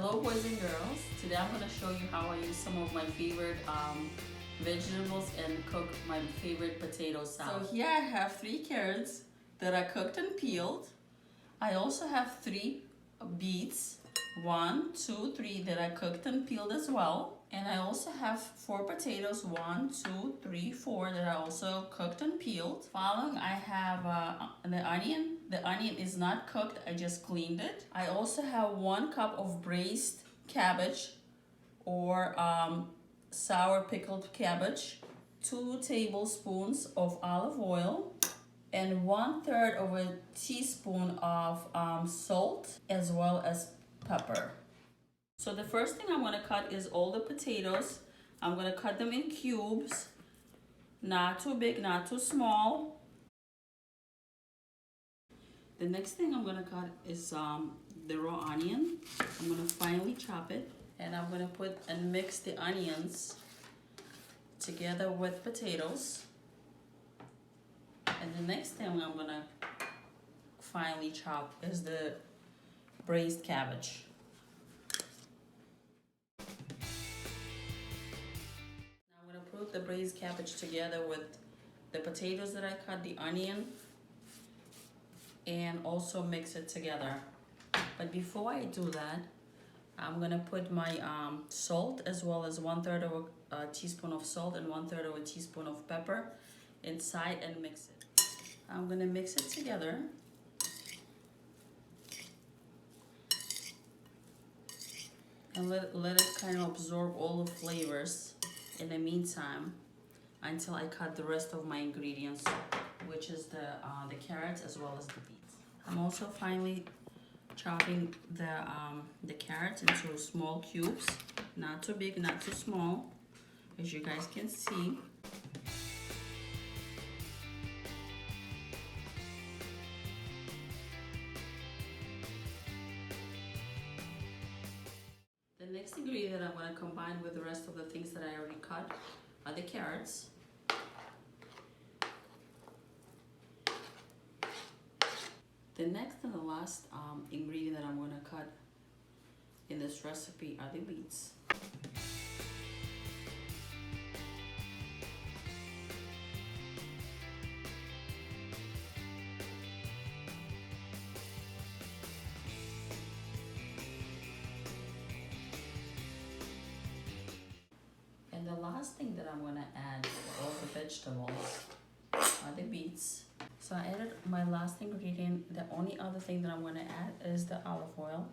Hello boys and girls. Today I'm going to show you how I use some of my favorite vegetables and cook my favorite potato salad. So here I have 3 carrots that I cooked and peeled. I also have 3 beets, 1, 2, 3 that I cooked and peeled as well. And I also have 4 potatoes, 1, 2, 3, 4 that I also cooked and peeled. Following, I have the onion. The onion is not cooked, I just cleaned it. I also have 1 cup of braised cabbage or sour pickled cabbage, 2 tablespoons of olive oil, and 1/3 of a teaspoon of salt as well as pepper. So the first thing I'm going to cut is all the potatoes. I'm going to cut them in cubes, not too big, not too small. The next thing I'm going to cut is the raw onion. I'm going to finely chop it, and I'm going to put and mix the onions together with potatoes. And the next thing I'm going to finely chop is the braised cabbage. Put the braised cabbage together with the potatoes that I cut, the onion, and also mix it together. But before I do that, I'm gonna put my salt as well as 1/3 of a teaspoon of salt and 1/3 of a teaspoon of pepper inside and mix it. I'm gonna mix it together. And let it kind of absorb all the flavors in the meantime until I cut the rest of my ingredients, which is the carrots as well as the beets. I'm also finally chopping the carrots into small cubes, not too big, not too small, as you guys can see. The next ingredient I'm going to combine with the rest of the things that I already cut are the carrots. The next and the last ingredient that I'm going to cut in this recipe are the beets. And the last thing that I'm going to add for all the vegetables are the beets. So I added my last ingredient. The only other thing that I'm going to add is the olive oil,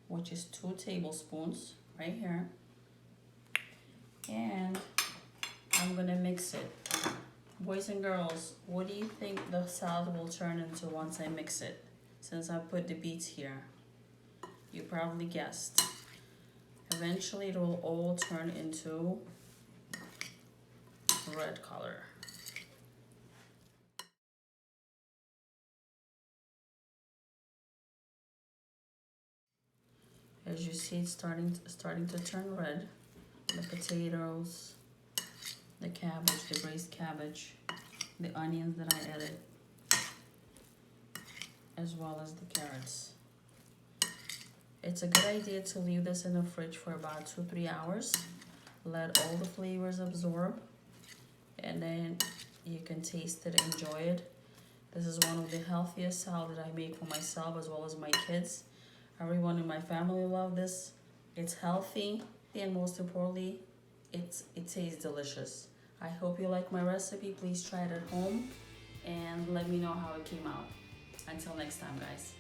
which is 2 tablespoons right here. And I'm going to mix it. Boys and girls, what do you think the salad will turn into once I mix it? Since I put the beets here, you probably guessed. Eventually it will all turn into red color. As you see, it's starting to turn red. The potatoes, the cabbage, the braised cabbage, the onions that I added, as well as the carrots. It's a good idea to leave this in the fridge for about 2-3 hours. Let all the flavors absorb, and then you can taste it, enjoy it. This is one of the healthiest salads that I make for myself as well as my kids. Everyone in my family love this. It's healthy, and most importantly, it tastes delicious. I hope you like my recipe. Please try it at home and let me know how it came out. Until next time, guys.